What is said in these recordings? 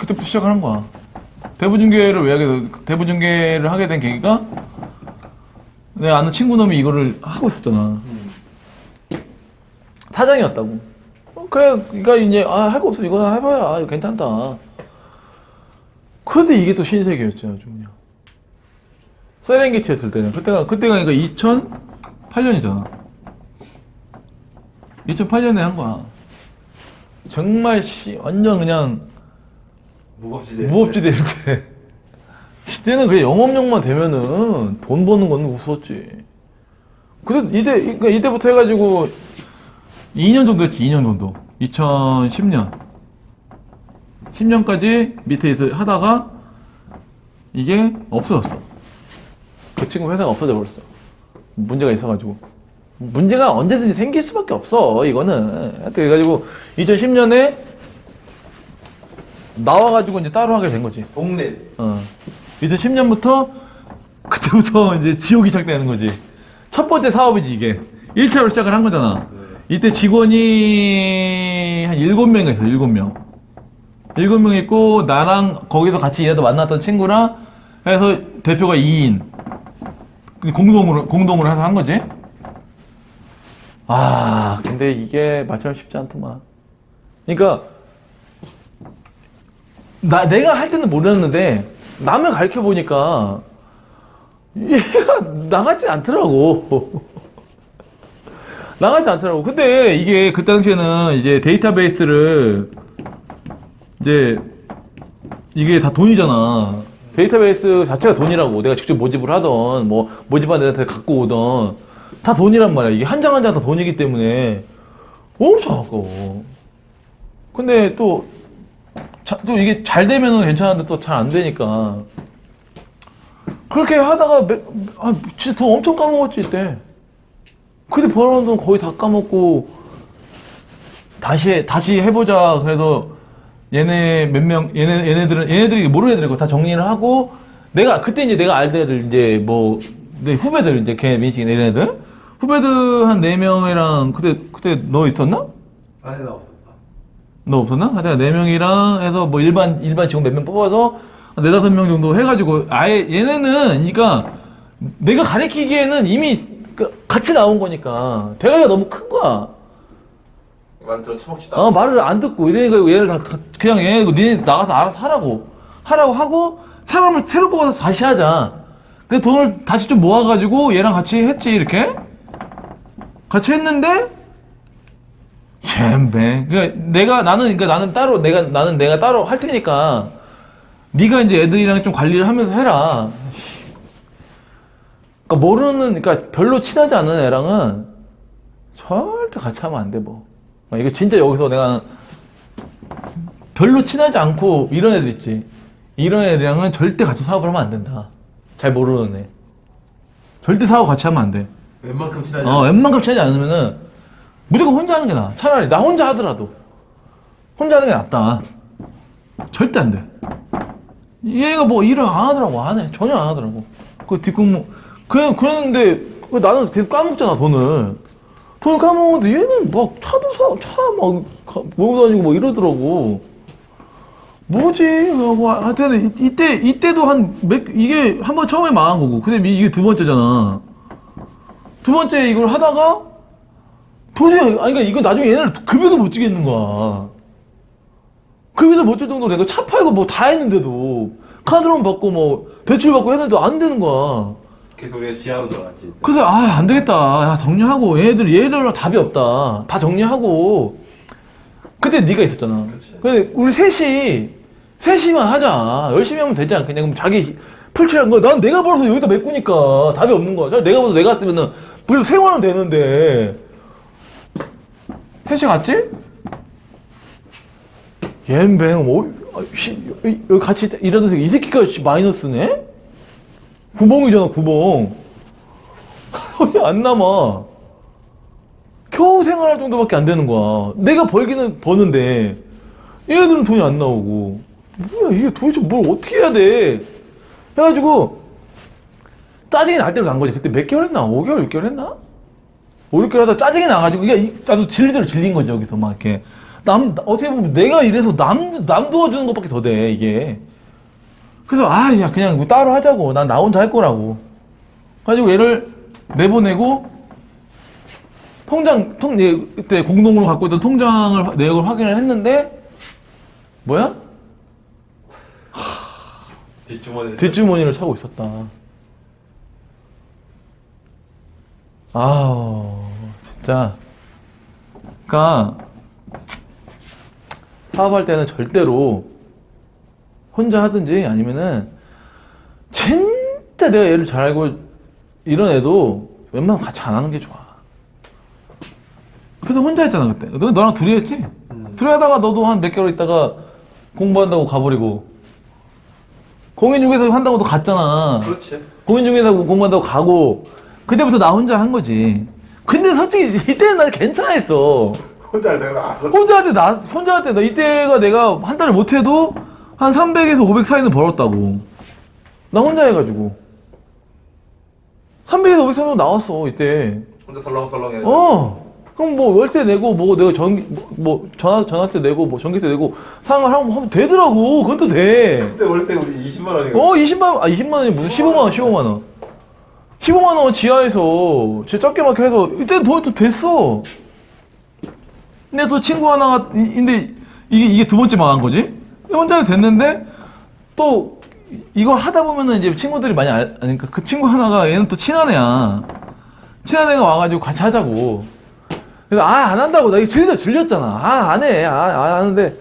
그때부터 시작을 한 거야. 대부중계를 왜 하게 돼? 대부중계를 하게 된 계기가 내가 아는 친구 놈이 이거를 하고 있었잖아. 사장이었다고. 그래, 그러니까 이제 할 거 없어. 이거나 해봐야 이거 괜찮다. 근데 이게 또 신세계였지 아주 그냥. 세렝게티 했을 때는 그때가 그러니까 2008년이잖아. 2008년에 한 거야. 정말 완전 그냥 무법지대일 때. 그때는 그냥 영업용만 되면은 돈 버는 건 우스웠지. 근데 그러니까 이때부터 해가지고 2년 정도 했지. 2년 정도. 2010년 10년까지 밑에서 하다가 이게 없어졌어. 그 친구 회사가 없어져 버렸어. 문제가 있어가지고. 문제가 언제든지 생길 수밖에 없어 이거는. 하여튼 그래가지고 2010년에 나와가지고 이제 따로 하게 된 거지. 동네. 2010년부터 그때부터 이제 지옥이 시작되는 거지. 첫 번째 사업이지 이게. 1차로 시작을 한 거잖아. 이때 직원이 한 7명인가 있어. 7명. 7명 있고 나랑 거기서 같이 일하다 만났던 친구랑 해서 대표가 2인. 공동으로 해서 한 거지. 근데 이게 말처럼 쉽지 않더만. 그러니까 내가 할 때는 몰랐는데 남을 가르쳐 보니까 얘가 나가지 않더라고. 나가지 않더라고. 근데 이게 그때 당시에는 이제 데이터베이스를 이제 이게 다 돈이잖아. 데이터베이스 자체가 돈이라고. 내가 직접 모집을 하던 뭐 모집한 데한테 갖고 오던 다 돈이란 말이야. 이게 한 장 한 장 다 돈이기 때문에 엄청 아까워. 근데 또 이게 잘 되면은 괜찮은데 또 잘 안 되니까 그렇게 하다가 진짜 돈 엄청 까먹었지 이때. 근데 벌어놓은 돈 거의 다 까먹고 다시 해보자. 그래도 얘네 몇 명 얘네들이 모르는 애들이고 다 정리를 하고 그때 이제 내가 알던 애들 이제 뭐 내 후배들 이제 걔 민식이 이런 애들 후배들 한 4명이랑 그때 너 있었나? 아니 나 없었다. 너 없었나? 하여튼 4명이랑 해서 뭐 일반 직원 몇 명 뽑아서 4-5명 정도 해가지고 아예 얘네는 그러니까 내가 가르치기에는 이미 같이 나온 거니까 대가리가 너무 큰 거야. 말 들어 처먹지도 말을 안 듣고 이러니까 얘를 다 그냥 니네 나가서 알아서 하라고 하고 사람을 새로 뽑아서 다시 하자. 그 돈을 다시 좀 모아가지고 얘랑 같이 했지 이렇게 같이 했는데 젬뱅. 그러니까 나는 따로 내가 따로 할 테니까 네가 이제 애들이랑 좀 관리를 하면서 해라. 그러니까 별로 친하지 않은 애랑은 절대 같이 하면 안 돼 뭐. 이거 진짜 여기서 내가 별로 친하지 않고 이런 애들 있지. 이런 애들이랑은 절대 같이 사업을 하면 안 된다. 잘 모르는 애. 절대 사업 같이 하면 안 돼. 웬만큼 친하지. 웬만큼 친하지 않으면은 무조건 혼자 하는 게 나아. 차라리 나 혼자 하더라도 혼자 하는 게 낫다. 절대 안 돼. 얘가 뭐 일을 안 하더라고. 안 해. 전혀 안 하더라고. 그 뒷근무 그랬는데 나는 계속 까먹잖아 돈을 까먹었는데 얘는 막 차 막 몰고 다니고 뭐 이러더라고. 뭐지? 하여튼 이때도 이게 한 번 처음에 망한 거고 근데 이게 두 번째잖아. 두 번째 이걸 하다가 도저히 그러니까 이거 나중에 얘네를 급여도 못 주겠는 거야. 급여도 못 줄 정도로 내가 차 팔고 뭐 다 했는데도 카드론 받고 뭐 대출 받고 했는데도 안 되는 거야. 계속 우리가 지하로 들어갔지. 그래서 안 되겠다. 야, 정리하고 얘들은 답이 없다. 다 정리하고 그때 네가 있었잖아. 그치. 근데 우리 셋이만 하자. 열심히 하면 되지 않겠냐. 그럼 자기 풀칠한 거. 난 내가 벌어서 여기다 메꾸니까 답이 없는 거야. 내가 벌어서 내가 했으면은 그래도 생활은 되는데 셋이 갔지? 옌뱅 여기 같이 일하는 새끼 이 새끼가 마이너스네? 구멍이잖아 구멍. 돈이 안 남아. 겨우 생활할 정도밖에 안 되는 거야. 내가 벌기는 버는데 얘네들은 돈이 안 나오고 뭐야 이게 도대체 뭘 어떻게 해야 돼 해가지고 짜증이 날 대로 난 거지. 그때 몇 개월 했나? 5개월 6개월 했나? 5, 6개월 하다 짜증이 나가지고 이게 나도 질린 거지 여기서 막 이렇게 어떻게 보면 내가 이래서 남 도와주는 것밖에 더 돼, 이게. 그래서, 야, 그냥 뭐 따로 하자고. 난 나 혼자 할 거라고. 가지고 얘를 내보내고, 그때 공동으로 갖고 있던 통장을, 내역을 확인을 했는데, 뭐야? 뒷주머니를 차고 있었다. 진짜. 그니까, 사업할 때는 절대로 혼자 하든지 아니면은, 진짜 내가 얘를 잘 알고 이런 애도 웬만하면 같이 안 하는 게 좋아. 그래서 혼자 했잖아, 그때. 너랑 둘이 했지? 둘이 하다가 너도 한 몇 개월 있다가 공부한다고 가버리고, 공인중개사 한다고도 갔잖아. 그렇지. 공인중개사 공부한다고 가고, 그때부터 나 혼자 한 거지. 근데 솔직히 이때는 나 괜찮아 했어. 혼자 할 때가 나왔어. 혼자 할 때 나 이때가 내가 한 달을 못 해도 한 300에서 500 사이는 벌었다고. 나 혼자 해가지고. 300에서 500 사이는 나왔어, 이때. 혼자 설렁설렁 해. 그럼 뭐 월세 내고 뭐 내가 전화세 내고 뭐 전기세 내고 상을 하면 되더라고. 그것도 돼. 그때 올 때 우리 20만 원이고. 20만 원이 무슨 15만 원, 15만 원. 15만 원 지하에서 진짜 적게 막 해서 이때 돈이 또 됐어. 근데 또 친구 하나가 근데 이게 두 번째 망한 거지. 혼자 됐는데 또 이거 하다 보면은 이제 친구들이 많이 아니까 그 친구 하나가 얘는 또 친한 애야. 친한 애가 와가지고 같이 하자고. 그래서 안 한다고. 나 이거 질렸잖아. 안 해. 안 하는데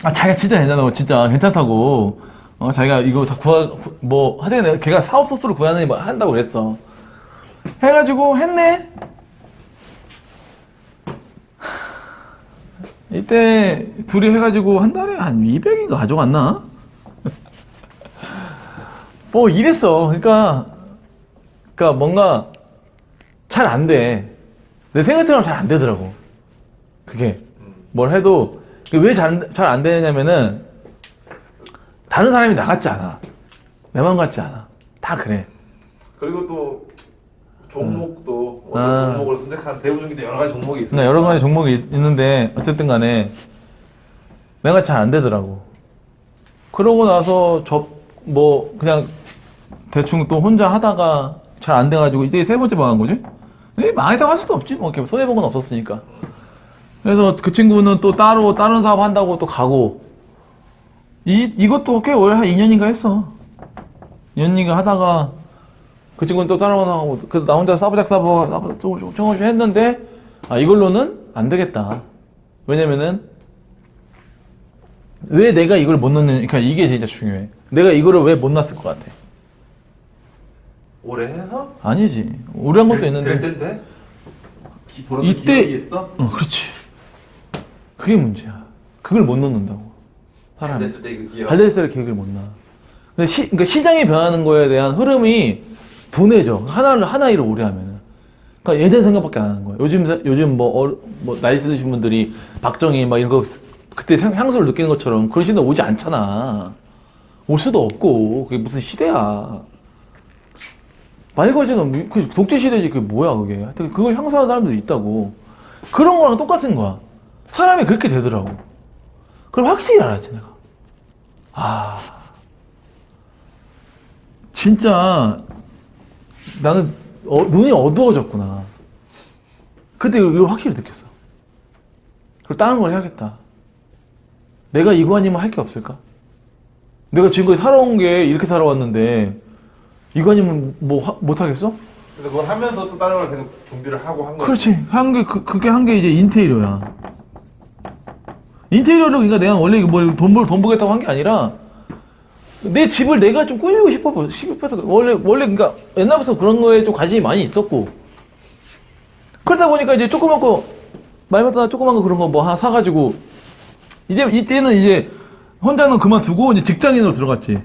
자기가 진짜 괜찮다고. 진짜 괜찮다고. 자기가 이거 다 하여튼 내가 걔가 사업 소스를 구하느니 뭐 한다고 그랬어. 해가지고 했네. 이때 둘이 해가지고 한 달에 한 200인가 가져갔나? 뭐 이랬어. 그러니까 뭔가 잘 안 돼. 내 생각처럼 잘 안 되더라고. 그게 뭘 해도 왜 잘 안 되냐면은 다른 사람이 나 같지 않아. 내 맘 같지 않아. 다 그래. 그리고 또 종목도 어떤 종목으로 선택한 대우중개도 여러 가지 종목이 있어. 여러 가지 종목이 있는데 어쨌든 간에 내가 잘 안 되더라고. 그러고 나서 그냥 대충 또 혼자 하다가 잘 안 돼가지고 이제 세 번째 망한 거지? 망했다고 할 수도 없지. 뭐 이렇게 손해본 건 없었으니까. 그래서 그 친구는 또 따로 다른 사업 한다고 또 가고 이것도 꽤 오래 한 2년인가 했어. 2년인가 하다가 그 친구는 또 다른 거 하고 그래서 나 혼자 조금씩 했는데 이걸로는 안 되겠다. 왜냐면은 왜 내가 이걸 못 넣는, 그러니까 이게 진짜 중요해. 내가 이거를 왜 못 놨을 것 같아? 오래 해서? 아니지. 오래 한 것도 있는데. 될 텐데? 이때 기억이 있어? 그렇지. 그게 문제야. 그걸 못 넣는다고. 잘 됐을 때 그 기억. 잘 됐을 때 기억을 못 나. 근데 그러니까 시장이 변하는 거에 대한 흐름이 둔해져. 하나를 오래 하면은. 그러니까 예전 생각밖에 안 하는 거야. 요즘 뭐 나이 있으신 분들이 박정희 막 이런 거 그때 향수를 느끼는 것처럼 그런 시대 오지 않잖아. 올 수도 없고 그게 무슨 시대야. 말 거지는 그 독재 시대지. 그게 뭐야 그게. 하여튼 그걸 향수하는 사람들이 있다고. 그런 거랑 똑같은 거야. 사람이 그렇게 되더라고. 그걸 확실히 알았지 내가. 진짜 나는 눈이 어두워졌구나. 그때 이걸 확실히 느꼈어. 그리고 다른 걸 해야겠다. 내가 이거 아니면 할 게 없을까? 내가 지금까지 살아온 게 이렇게 살아왔는데 이거 아니면 뭐 못하겠어? 근데 그걸 하면서 또 다른 걸 계속 준비를 하고 한 거지. 그렇지. 그게 한 게 이제 인테리어야. 인테리어를 그러니까 내가 원래 돈 벌겠다고 한 게 아니라 내 집을 내가 좀 꾸미고 싶어서 원래 그러니까 옛날부터 그런 거에 좀 관심이 많이 있었고 그러다 보니까 이제 조그만 거 말마다 조그만 거 그런 거 뭐 하나 사가지고 이때는 이제 혼자는 그만두고 이제 직장인으로 들어갔지.